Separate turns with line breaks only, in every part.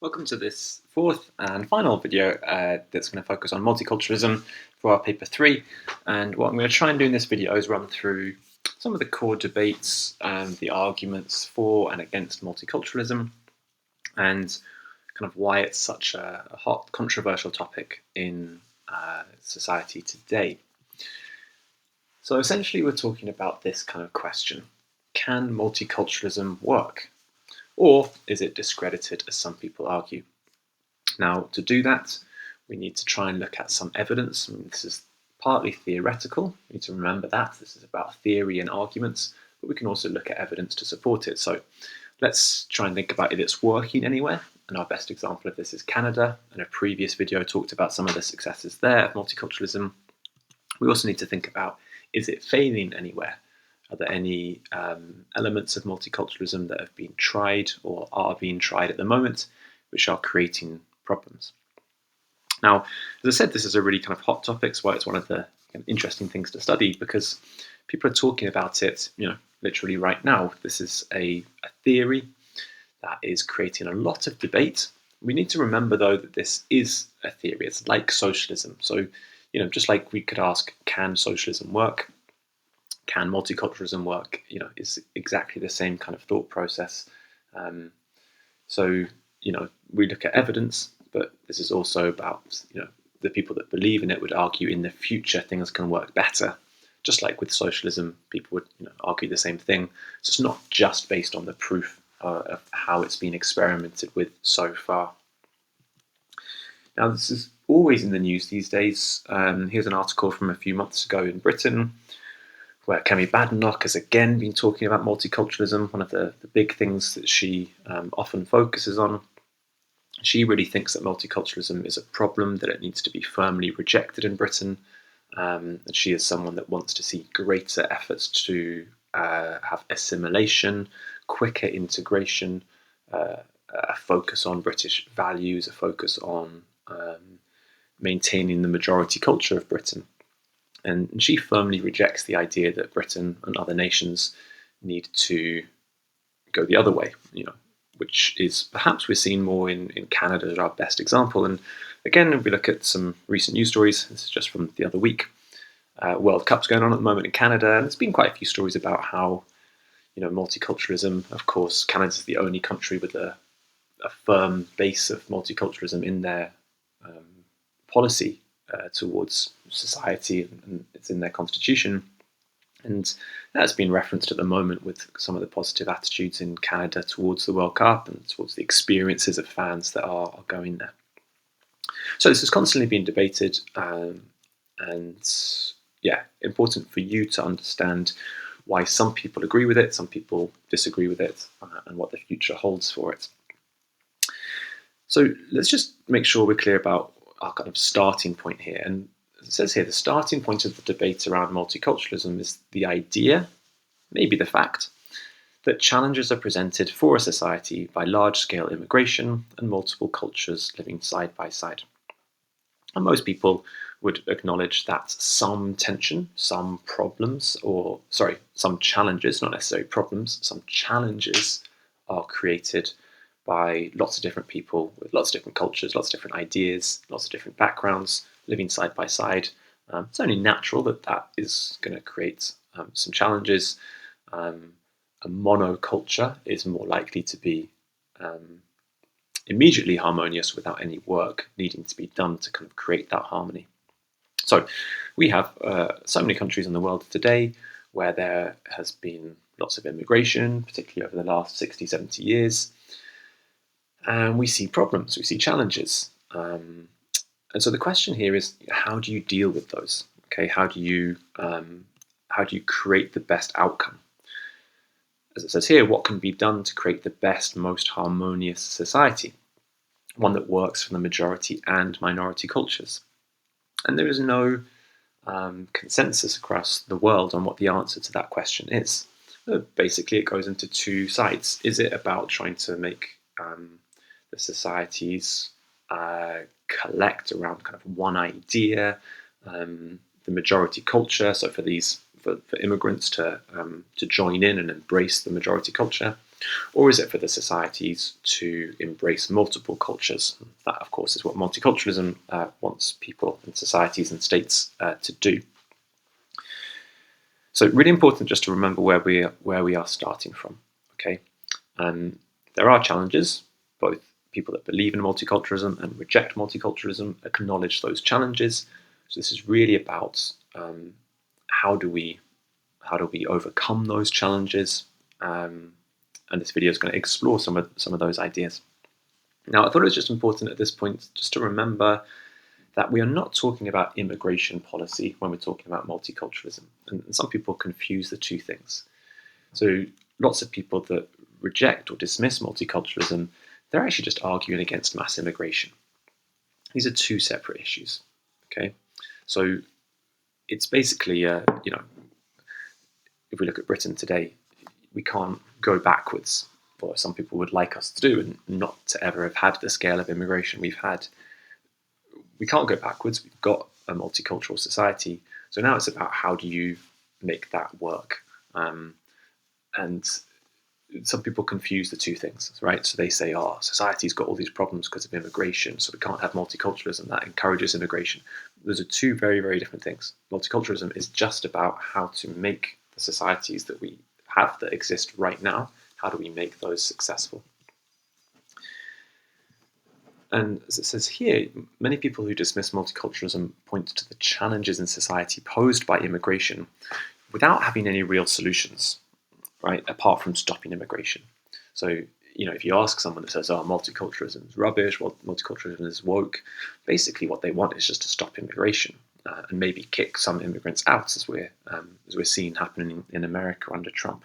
Welcome to this fourth and final video that's going to focus on multiculturalism for our paper 3. And what I'm going to try and do in this video is run through some of the core debates and the arguments for and against multiculturalism and kind of why it's such a hot, controversial topic in society today. So essentially we're talking about this kind of question: can multiculturalism work? Or is it discredited, as some people argue? Now, to do that, we need to try and look at some evidence. This is partly theoretical. We need to remember that. This is about theory and arguments, but we can also look at evidence to support it. So let's try and think about if it's working anywhere. And our best example of this is Canada. And a previous video talked about some of the successes there of multiculturalism. We also need to think about, is it failing anywhere? Are there any elements of multiculturalism that have been tried or are being tried at the moment which are creating problems? Now, as I said, this is a really kind of hot topic. It's why it's one of the interesting things to study, because people are talking about it, literally right now. This is a theory that is creating a lot of debate. We need to remember, though, that this is a theory. It's like socialism. So, just like we could ask, can socialism work? Can multiculturalism work? Is exactly the same kind of thought process. So we look at evidence, but this is also about, the people that believe in it would argue in the future things can work better. Just like with socialism, people would argue the same thing. So it's not just based on the proof of how it's been experimented with so far. Now, this is always in the news these days. Here's an article from a few months ago in Britain, where Kemi Badenoch has again been talking about multiculturalism, one of the big things that she often focuses on. She really thinks that multiculturalism is a problem, that it needs to be firmly rejected in Britain, and she is someone that wants to see greater efforts to have assimilation, quicker integration, a focus on British values, a focus on maintaining the majority culture of Britain. And she firmly rejects the idea that Britain and other nations need to go the other way, which is perhaps we're seeing more in Canada as our best example. And again, if we look at some recent news stories, this is just from the other week, World Cup's going on at the moment in Canada, and there's been quite a few stories about how, multiculturalism, of course, Canada's the only country with a firm base of multiculturalism in their policy towards society, and it's in their constitution. And that's been referenced at the moment with some of the positive attitudes in Canada towards the World Cup and towards the experiences of fans that are going there. So this is constantly being debated, and important for you to understand why some people agree with it, some people disagree with it, and what the future holds for it. So let's just make sure we're clear about our kind of starting point here. And as it says here, the starting point of the debate around multiculturalism is the idea, maybe the fact, that challenges are presented for a society by large-scale immigration and multiple cultures living side by side. And most people would acknowledge that some tension, some challenges, not necessarily problems, some challenges are created by lots of different people with lots of different cultures, lots of different ideas, lots of different backgrounds, living side by side. It's only natural that is going to create some challenges. A monoculture is more likely to be immediately harmonious without any work needing to be done to kind of create that harmony. So we have so many countries in the world today where there has been lots of immigration, particularly over the last 60, 70 years. And we see problems, we see challenges. And so the question here is, how do you deal with those? Okay, how do you create the best outcome? As it says here, what can be done to create the best, most harmonious society? One that works for the majority and minority cultures. And there is no consensus across the world on what the answer to that question is. Basically, it goes into two sides. Is it about trying to make the societies collect around kind of one idea, the majority culture? So for immigrants to join in and embrace the majority culture, Or is it for the societies to embrace multiple cultures? That, of course, is what multiculturalism wants people and societies and states to do. So really important just to remember where we are starting from. Okay, there are challenges. Both people that believe in multiculturalism and reject multiculturalism acknowledge those challenges. So this is really about how do we overcome those challenges. And this video is going to explore some of those ideas. Now, I thought it was just important at this point just to remember that we are not talking about immigration policy when we're talking about multiculturalism. And some people confuse the two things. So lots of people that reject or dismiss multiculturalism, they're actually just arguing against mass immigration. These are two separate issues. Okay, so it's basically, if we look at Britain today, we can't go backwards, or some people would like us to do, and not to ever have had the scale of immigration we've had. We can't go backwards. We've got a multicultural society. So now it's about how do you make that work? And some people confuse the two things, right? So they say, society's got all these problems because of immigration, so we can't have multiculturalism. That encourages immigration. Those are two very, very different things. Multiculturalism is just about how to make the societies that we have that exist right now, how do we make those successful? And as it says here, many people who dismiss multiculturalism point to the challenges in society posed by immigration without having any real solutions, right, apart from stopping immigration. So, if you ask someone that says, multiculturalism is rubbish, well, multiculturalism is woke, basically what they want is just to stop immigration and maybe kick some immigrants out, as we're seeing happening in America under Trump.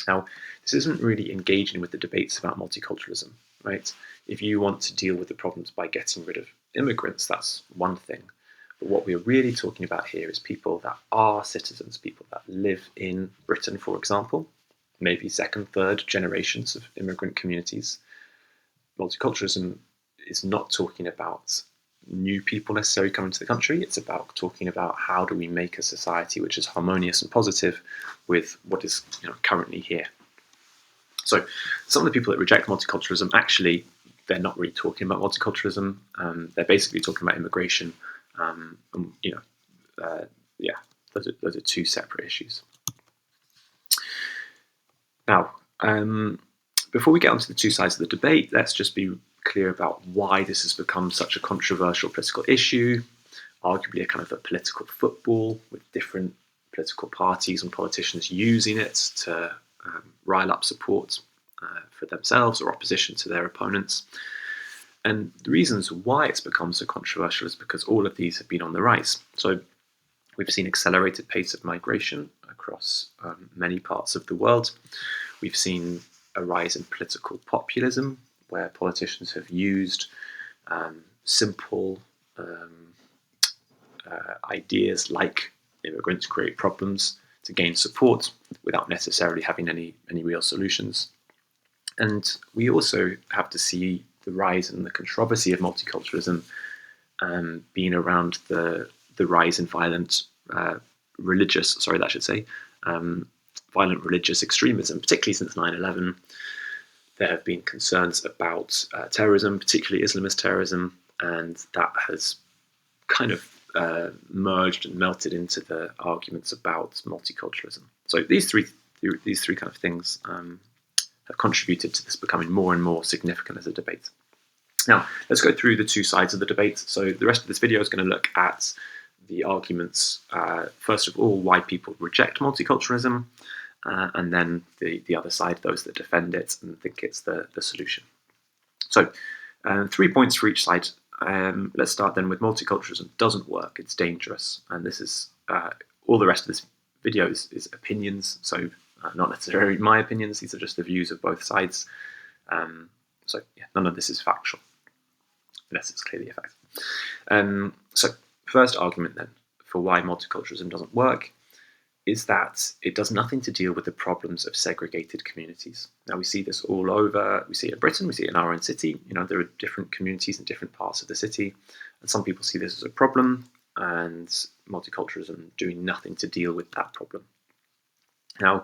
Now, this isn't really engaging with the debates about multiculturalism, right? If you want to deal with the problems by getting rid of immigrants, that's one thing. But what we're really talking about here is people that are citizens, people that live in Britain, for example, maybe second, third generations of immigrant communities. Multiculturalism is not talking about new people necessarily coming to the country. It's about talking about how do we make a society which is harmonious and positive with what is currently here. So some of the people that reject multiculturalism, actually, they're not really talking about multiculturalism. They're basically talking about immigration. Those are two separate issues. Now, before we get onto the two sides of the debate, let's just be clear about why this has become such a controversial political issue, arguably a kind of a political football with different political parties and politicians using it to rile up support for themselves or opposition to their opponents. And the reasons why it's become so controversial is because all of these have been on the rise. So we've seen accelerated pace of migration across many parts of the world. We've seen a rise in political populism, where politicians have used simple ideas like immigrants create problems to gain support without necessarily having any real solutions. And we also have to see the rise in the controversy of multiculturalism being around the rise in violent religious extremism, particularly since 9/11. There have been concerns about terrorism, particularly Islamist terrorism, and that has kind of merged and melted into the arguments about multiculturalism. So these three kind of things have contributed to this becoming more and more significant as a debate. Now, let's go through the two sides of the debate. So the rest of this video is going to look at the arguments, first of all, why people reject multiculturalism, and then the other side, those that defend it and think it's the solution. So 3 points for each side. Let's start then with multiculturalism doesn't work, it's dangerous. And this is, all the rest of this video is opinions, so not necessarily my opinions, these are just the views of both sides. So yeah, none of this is factual, unless it's clearly a fact. So first argument then for why multiculturalism doesn't work is that it does nothing to deal with the problems of segregated communities. Now, we see this all over. We see it in Britain, we see it in our own city. There are different communities in different parts of the city, and some people see this as a problem, and multiculturalism doing nothing to deal with that problem. Now,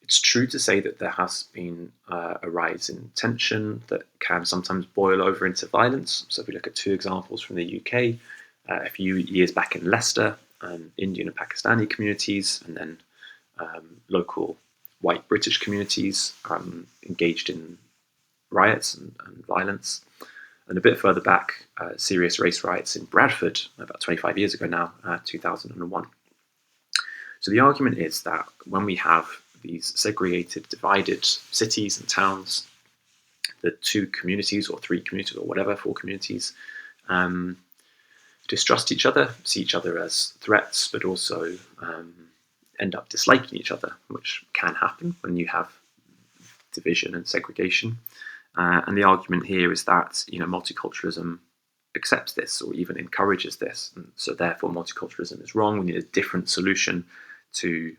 It's true to say that there has been a rise in tension that can sometimes boil over into violence. So if we look at two examples from the UK, a few years back in Leicester, Indian and Pakistani communities, and then local white British communities engaged in riots and violence. And a bit further back, serious race riots in Bradford about 25 years ago now, 2001. So the argument is that when we have these segregated, divided cities and towns, the two communities or three communities or whatever, four communities, distrust each other, see each other as threats, but also end up disliking each other, which can happen when you have division and segregation. And the argument here is that multiculturalism accepts this or even encourages this, and so therefore multiculturalism is wrong. We need a different solution to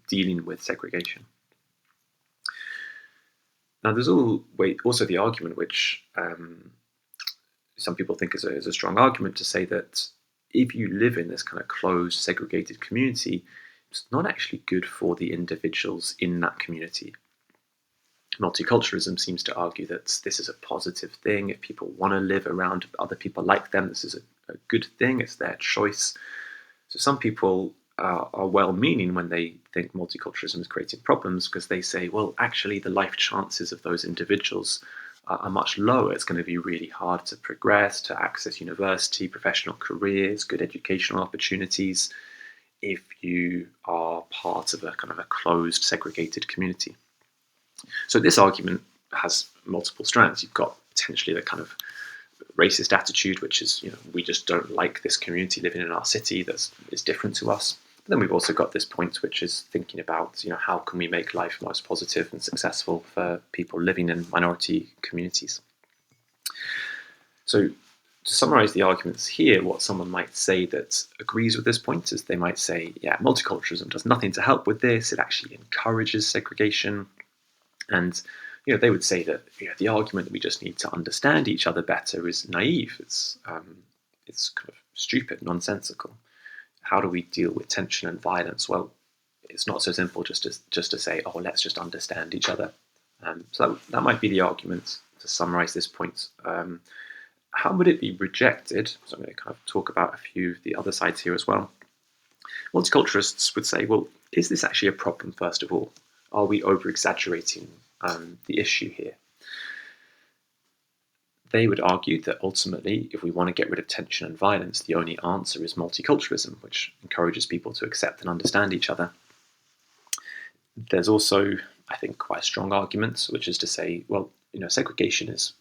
dealing with segregation. Now, there's also the argument, which some people think is a strong argument, to say that if you live in this kind of closed, segregated community, it's not actually good for the individuals in that community. Multiculturalism seems to argue that this is a positive thing. If people want to live around other people like them, this is a good thing. It's their choice. So some people are well-meaning when they think multiculturalism is creating problems, because they say, well, actually the life chances of those individuals are much lower. It's going to be really hard to progress, to access university, professional careers, good educational opportunities, if you are part of a kind of a closed, segregated community. So this argument has multiple strands. You've got potentially the kind of racist attitude, which is, we just don't like this community living in our city that is different to us. But then we've also got this point, which is thinking about, how can we make life most positive and successful for people living in minority communities. So to summarize the arguments here, what someone might say that agrees with this point is they might say, yeah, multiculturalism does nothing to help with this. It actually encourages segregation. And they would say that the argument that we just need to understand each other better is naive. It's kind of stupid, nonsensical. How do we deal with tension and violence? Well, it's not so simple just to say, oh, let's just understand each other. So that might be the argument to summarize this point. How would it be rejected? So I'm going to kind of talk about a few of the other sides here as well. Multiculturalists would say, well, is this actually a problem, first of all? Are we over-exaggerating the issue here? They would argue that ultimately, if we want to get rid of tension and violence, the only answer is multiculturalism, which encourages people to accept and understand each other. There's also, I think, quite a strong argument, which is to say, well, segregation is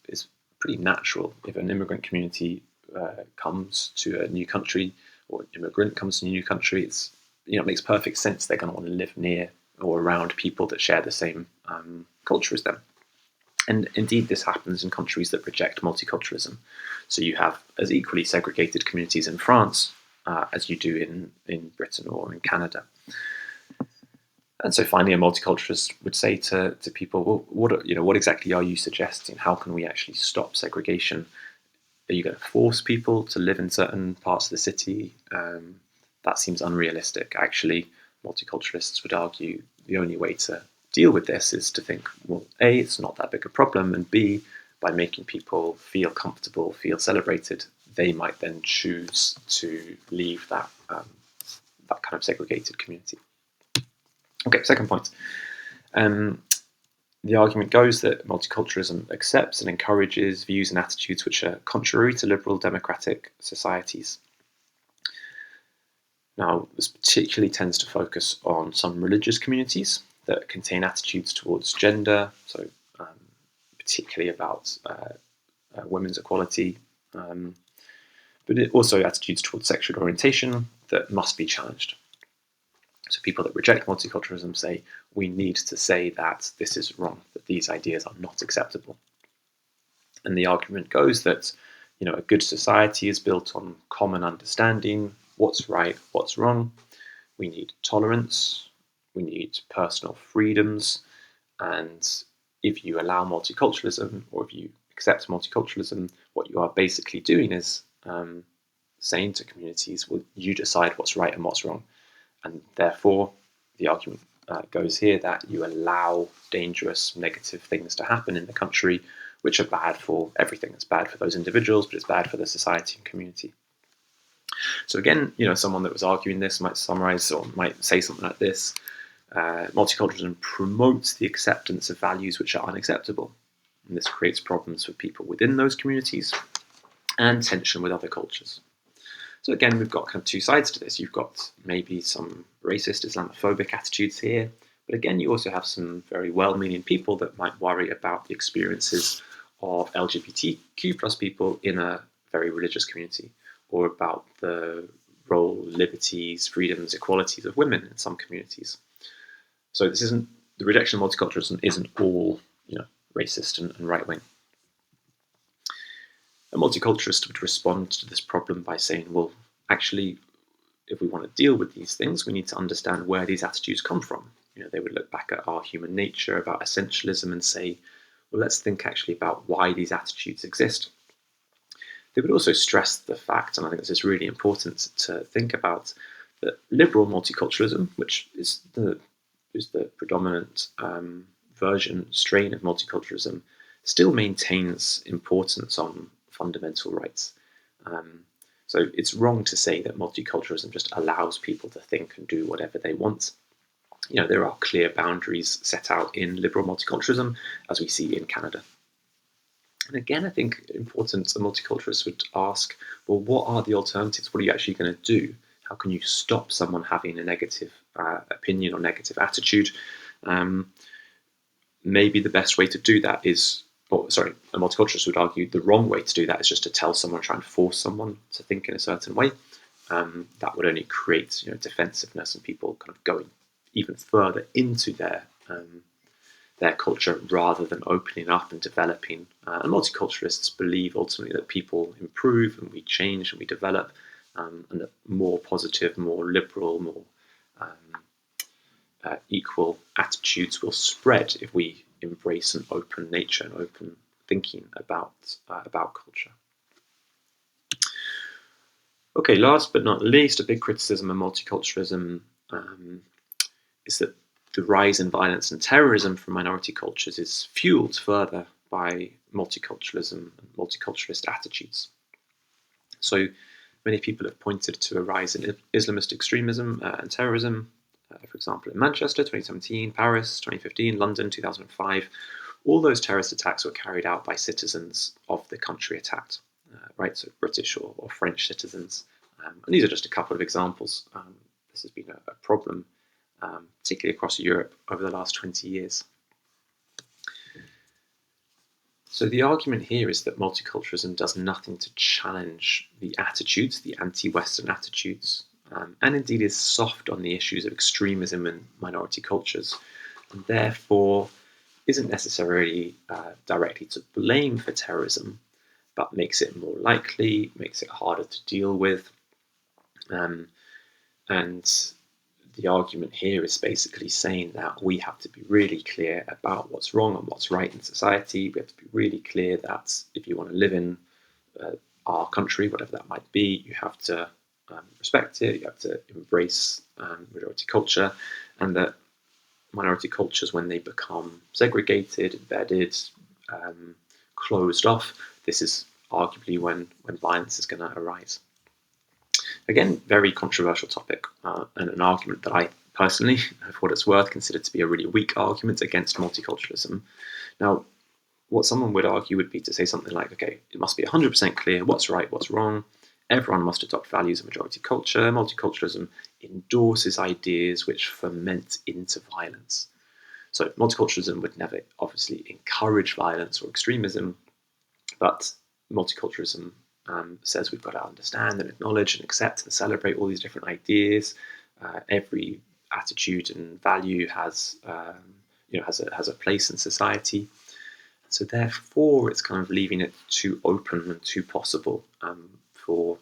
pretty natural. If an immigrant community comes to a new country, or an immigrant comes to a new country, it makes perfect sense they're going to want to live near or around people that share the same culture as them. And indeed, this happens in countries that reject multiculturalism. So you have as equally segregated communities in France as you do in Britain or in Canada. And so finally, a multiculturalist would say to people, well, what exactly are you suggesting? How can we actually stop segregation? Are you going to force people to live in certain parts of the city? That seems unrealistic. Actually, multiculturalists would argue the only way to deal with this is to think, well, A, it's not that big a problem, and B, by making people feel comfortable, feel celebrated, they might then choose to leave that kind of segregated community. Okay, second point. The argument goes that multiculturalism accepts and encourages views and attitudes which are contrary to liberal democratic societies. Now, this particularly tends to focus on some religious communities that contain attitudes towards gender, so particularly about women's equality, but also attitudes towards sexual orientation that must be challenged. So people that reject multiculturalism say, we need to say that this is wrong, that these ideas are not acceptable. And the argument goes that a good society is built on common understanding, what's right, what's wrong. We need tolerance, we need personal freedoms, and if you allow multiculturalism, or if you accept multiculturalism, what you are basically doing is saying to communities, well, you decide what's right and what's wrong. And therefore, the argument goes here that you allow dangerous, negative things to happen in the country, which are bad for everything. It's bad for those individuals, but it's bad for the society and community. So again, someone that was arguing this might summarize or might say something like this: multiculturalism promotes the acceptance of values which are unacceptable, and this creates problems for people within those communities and tension with other cultures. So again, we've got kind of two sides to this. You've got maybe some racist, Islamophobic attitudes here, but again, you also have some very well-meaning people that might worry about the experiences of LGBTQ plus people in a very religious community, or about the role, liberties, freedoms, equalities of women in some communities. So the rejection of multiculturalism isn't all, racist and right-wing. A multiculturalist would respond to this problem by saying, well, actually, if we want to deal with these things, we need to understand where these attitudes come from. They would look back at our human nature, about essentialism, and say, well, let's think actually about why these attitudes exist. They would also stress the fact, and I think this is really important to think about, that liberal multiculturalism, which is the predominant strain of multiculturalism, still maintains importance on fundamental rights. So it's wrong to say that multiculturalism just allows people to think and do whatever they want. There are clear boundaries set out in liberal multiculturalism, as we see in Canada. And again, I think important, the multiculturalists would ask, well, what are the alternatives? What are you actually going to do? How can you stop someone having a negative opinion or negative attitude? Maybe the best way to do that is, a multiculturalist would argue the wrong way to do that is just to tell someone, try and force someone to think in a certain way. That would only create defensiveness and people kind of going even further into their culture rather than opening up and developing. And multiculturalists believe ultimately that people improve and we change and we develop, and that more positive, more liberal, more equal attitudes will spread if we embrace an open nature and open thinking about culture. Okay, last but not least, a big criticism of multiculturalism is that the rise in violence and terrorism from minority cultures is fueled further by multiculturalism and multiculturalist attitudes. So many people have pointed to a rise in Islamist extremism and terrorism, for example, in Manchester, 2017, Paris, 2015, London, 2005. All those terrorist attacks were carried out by citizens of the country attacked, right? So British or French citizens. And these are just a couple of examples. This has been a problem, particularly across Europe over the last 20 years. So the argument here is that multiculturalism does nothing to challenge the attitudes, the anti-Western attitudes, and indeed is soft on the issues of extremism in minority cultures, and therefore isn't necessarily directly to blame for terrorism, but makes it more likely, makes it harder to deal with. And the argument here is basically saying that we have to be really clear about what's wrong and what's right in society. We have to be really clear that if you want to live in our country, whatever that might be, you have to respect it, you have to embrace majority culture, and that minority cultures, when they become segregated, embedded, closed off, this is arguably when violence is going to arise. Again, very controversial topic, and an argument that I personally, for what it's worth, consider to be a really weak argument against multiculturalism. Now, what someone would argue would be to say something like, okay, it must be 100% clear what's right, what's wrong. Everyone must adopt values of majority culture. Multiculturalism endorses ideas which ferment into violence. So multiculturalism would never obviously encourage violence or extremism, but multiculturalism says we've got to understand and acknowledge and accept and celebrate all these different ideas. Every attitude and value has a place in society. So therefore, it's kind of leaving it too open and too possible for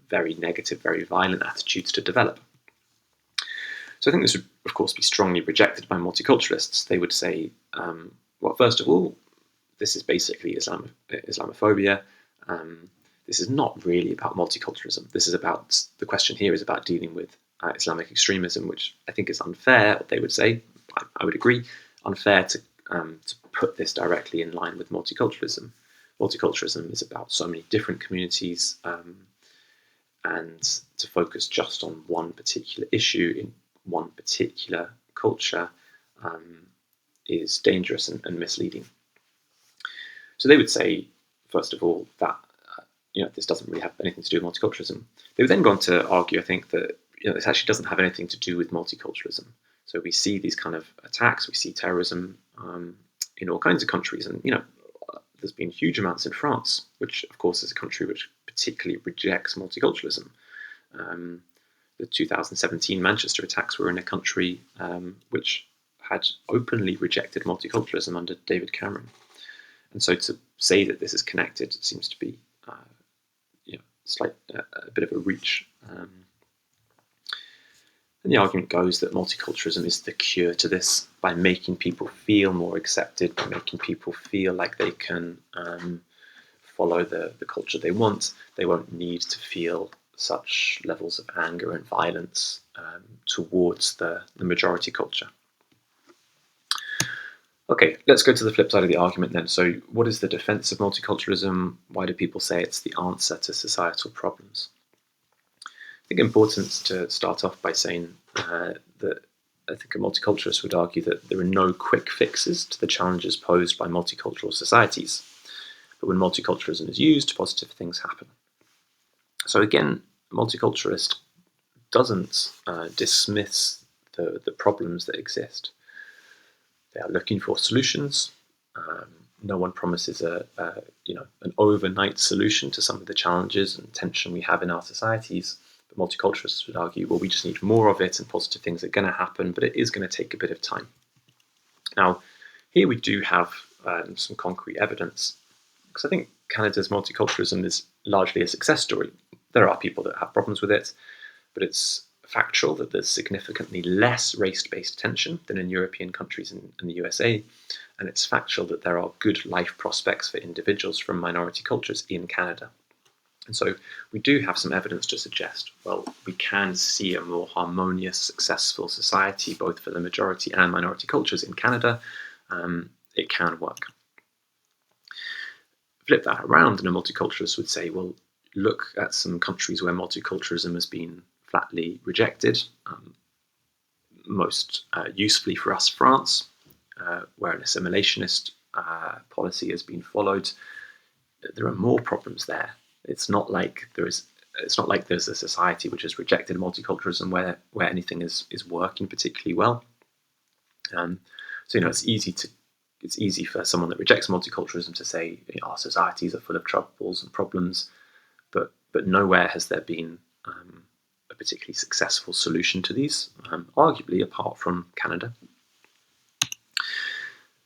very negative, very violent attitudes to develop. So I think this would, of course, be strongly rejected by multiculturalists. They would say, well, first of all, this is basically Islamophobia. This is not really about multiculturalism. The question here is about dealing with Islamic extremism, which I think is unfair. They would say, I would agree, unfair to put this directly in line with multiculturalism. Multiculturalism is about so many different communities, and to focus just on one particular issue in one particular culture is dangerous and misleading. So they would say, first of all, that this doesn't really have anything to do with multiculturalism. They would then go on to argue, I think, that this actually doesn't have anything to do with multiculturalism. So we see these kind of attacks, we see terrorism in all kinds of countries, and there's been huge amounts in France, which of course is a country which particularly rejects multiculturalism. The 2017 Manchester attacks were in a country which had openly rejected multiculturalism under David Cameron. And so to say that this is connected seems to be a bit of a reach. And the argument goes that multiculturalism is the cure to this, by making people feel more accepted, by making people feel like they can follow the culture they want. They won't need to feel such levels of anger and violence towards the majority culture. Okay, let's go to the flip side of the argument then. So what is the defense of multiculturalism? Why do people say it's the answer to societal problems? I think it's important to start off by saying that I think a multiculturalist would argue that there are no quick fixes to the challenges posed by multicultural societies. But when multiculturalism is used, positive things happen. So again, a multiculturalist doesn't dismiss the problems that exist. They are looking for solutions. No one promises an overnight solution to some of the challenges and tension we have in our societies. But multiculturalists would argue, well, we just need more of it, and positive things are going to happen, but it is going to take a bit of time. Now, here we do have some concrete evidence, because I think Canada's multiculturalism is largely a success story. There are people that have problems with it, but it's factual that there's significantly less race-based tension than in European countries and the USA, and it's factual that there are good life prospects for individuals from minority cultures in Canada. And so we do have some evidence to suggest, well, we can see a more harmonious, successful society, both for the majority and minority cultures in Canada. It can work. Flip that around, and a multiculturalist would say, well, look at some countries where multiculturalism has been flatly rejected. Most usefully for us, France, where an assimilationist policy has been followed. There are more problems there. It's not like there's a society which has rejected multiculturalism where anything is working particularly well. So it's easy for someone that rejects multiculturalism to say our societies are full of troubles and problems, but nowhere has there been a particularly successful solution to these, arguably apart from Canada.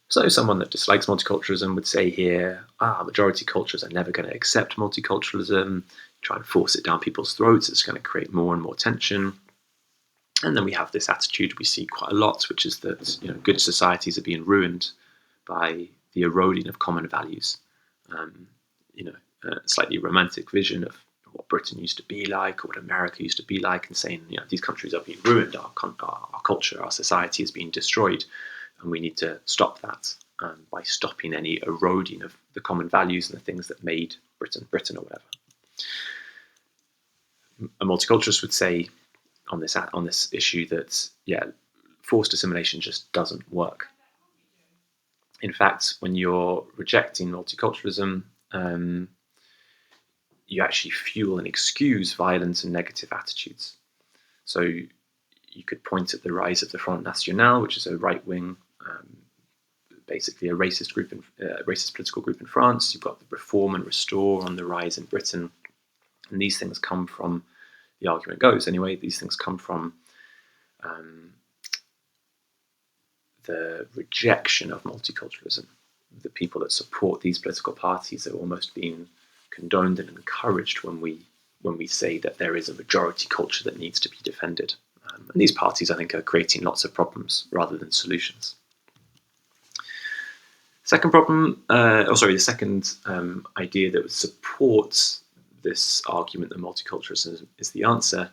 So someone that dislikes multiculturalism would say here, majority cultures are never going to accept multiculturalism, try and force it down people's throats, it's going to create more and more tension. And then we have this attitude we see quite a lot, which is that good societies are being ruined by the eroding of common values. A slightly romantic vision of what Britain used to be like, or what America used to be like, and saying, these countries are being ruined, our culture, our society is being destroyed, and we need to stop that by stopping any eroding of the common values and the things that made Britain Britain, or whatever. A multiculturalist would say on this issue that forced assimilation just doesn't work. In fact, when you're rejecting multiculturalism, you actually fuel and excuse violence and negative attitudes. So you could point at the rise of the Front National, which is a right-wing, basically a racist political group in France. You've got the Reform and Restore on the rise in Britain. And these things come from, the argument goes anyway, these things come from the rejection of multiculturalism. The people that support these political parties are almost being condoned and encouraged when we say that there is a majority culture that needs to be defended. And these parties, I think, are creating lots of problems rather than solutions. The second idea that supports this argument that multiculturalism is the answer.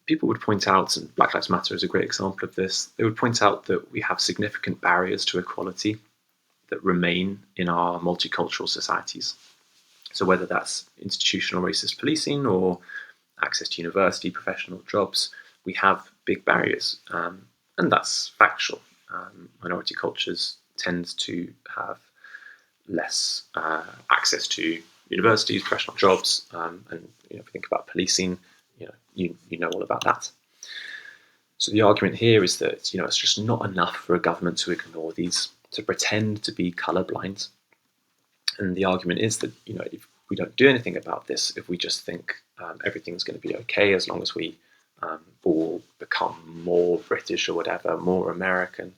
people would point out, and Black Lives Matter is a great example of this, they would point out that we have significant barriers to equality that remain in our multicultural societies. So whether that's institutional racist policing or access to university, professional jobs, we have big barriers, and that's factual. Minority cultures tend to have less access to universities, professional jobs, and if you think about policing, you know all about that. So the argument here is that it's just not enough for a government to ignore these, to pretend to be colourblind. And the argument is that if we don't do anything about this, if we just think everything's going to be okay as long as we all become more British or whatever, more American,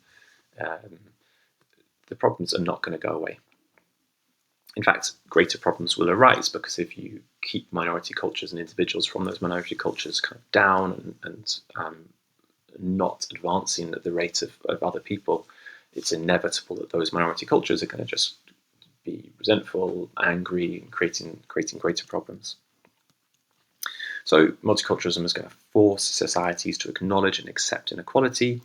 the problems are not going to go away. In fact, greater problems will arise because if you keep minority cultures and individuals from those minority cultures kind of down and not advancing at the rate of other people, it's inevitable that those minority cultures are going to just be resentful, angry, and creating greater problems. So multiculturalism is going to force societies to acknowledge and accept inequality.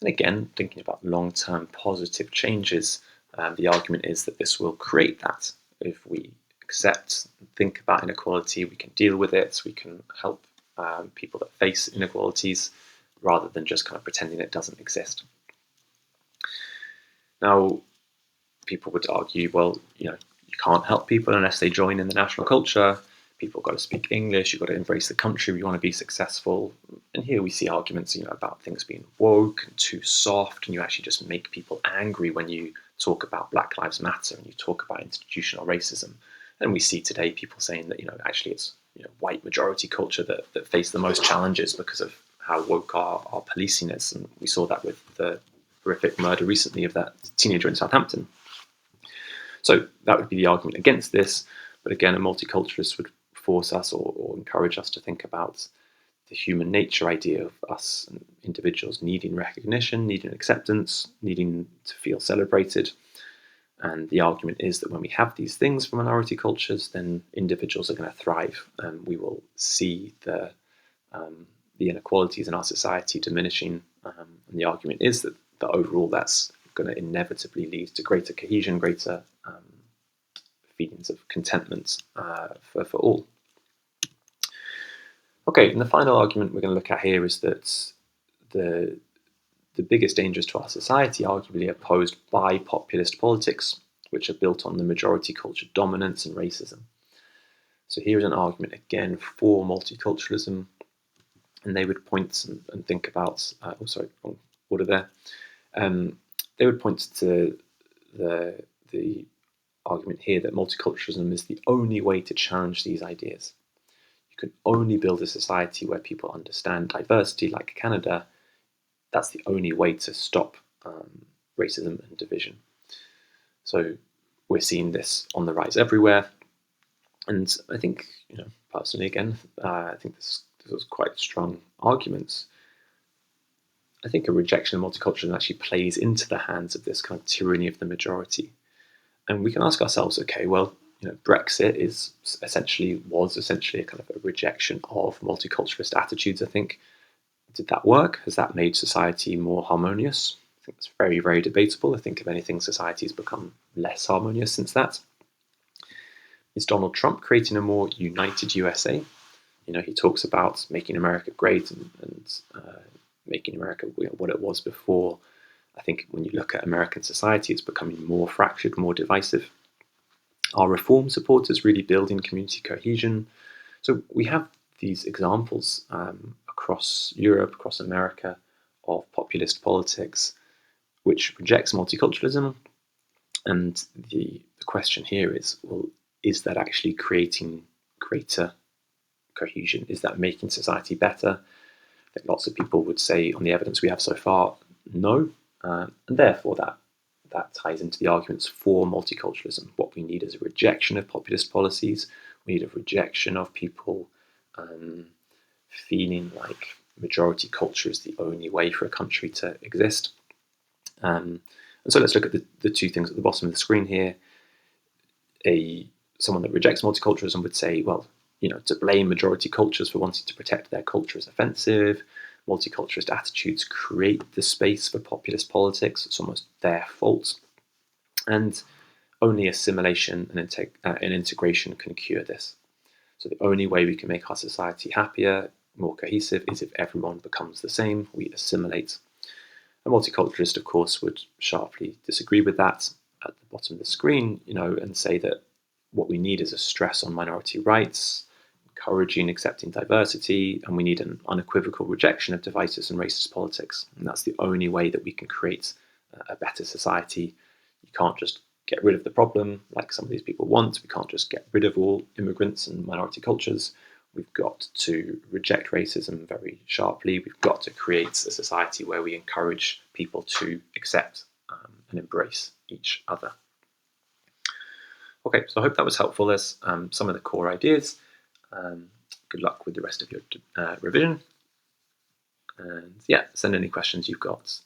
And again, thinking about long-term positive changes, the argument is that this will create that. If we accept and think about inequality, we can deal with it, we can help people that face inequalities rather than just kind of pretending it doesn't exist. Now, people would argue, well, you can't help people unless they join in the national culture. People have got to speak English, you've got to embrace the country if you want to be successful. And here we see arguments about things being woke and too soft, and you actually just make people angry when you talk about Black Lives Matter and you talk about institutional racism. And we see today people saying that actually it's white majority culture that face the most challenges because of how woke our policing is. And we saw that with the horrific murder recently of that teenager in Southampton. So that would be the argument against this. But again, a multiculturalist would force us or encourage us to think about the human nature idea of us and individuals needing recognition, needing acceptance, needing to feel celebrated. And the argument is that when we have these things for minority cultures, then individuals are going to thrive, and we will see the inequalities in our society diminishing. And the argument is that overall that's going to inevitably lead to greater cohesion, greater feelings of contentment for all. Okay, and the final argument we're going to look at here is that the biggest dangers to our society arguably are posed by populist politics, which are built on the majority culture dominance and racism. So here is an argument again for multiculturalism, and they would point and think about, wrong order there. They would point to the argument here that multiculturalism is the only way to challenge these ideas. You can only build a society where people understand diversity, like Canada. That's the only way to stop racism and division. So we're seeing this on the rise everywhere. And I think, personally, again, I think this was quite strong arguments. I think a rejection of multiculturalism actually plays into the hands of this kind of tyranny of the majority. And we can ask ourselves, okay, well, Brexit was essentially a kind of a rejection of multiculturalist attitudes, I think. Did that work? Has that made society more harmonious? I think it's very, very debatable. I think, if anything, society has become less harmonious since that. Is Donald Trump creating a more united USA? He talks about making America great and making America what it was before. I think when you look at American society, it's becoming more fractured, more divisive. Are reform supporters really building community cohesion? So we have these examples across Europe, across America, of populist politics which rejects multiculturalism. And the question here is, well, is that actually creating greater cohesion? Is that making society better? I think lots of people would say, on the evidence we have so far, no. And therefore that ties into the arguments for multiculturalism. What we need is a rejection of populist policies. We need a rejection of people feeling like majority culture is the only way for a country to exist. And so let's look at the two things at the bottom of the screen here. Someone that rejects multiculturalism would say, well, to blame majority cultures for wanting to protect their culture is offensive. Multiculturalist attitudes create the space for populist politics. It's almost their fault. And only assimilation and integration can cure this. So the only way we can make our society happier, more cohesive, is if everyone becomes the same, we assimilate. A multiculturalist, of course, would sharply disagree with that at the bottom of the screen, and say that what we need is a stress on minority rights, encouraging, accepting diversity, and we need an unequivocal rejection of divisive and racist politics. And that's the only way that we can create a better society. You can't just get rid of the problem like some of these people want. We can't just get rid of all immigrants and minority cultures. We've got to reject racism very sharply. We've got to create a society where we encourage people to accept and embrace each other. Okay, so I hope that was helpful. There's some of the core ideas. Good luck with the rest of your revision. And yeah, send any questions you've got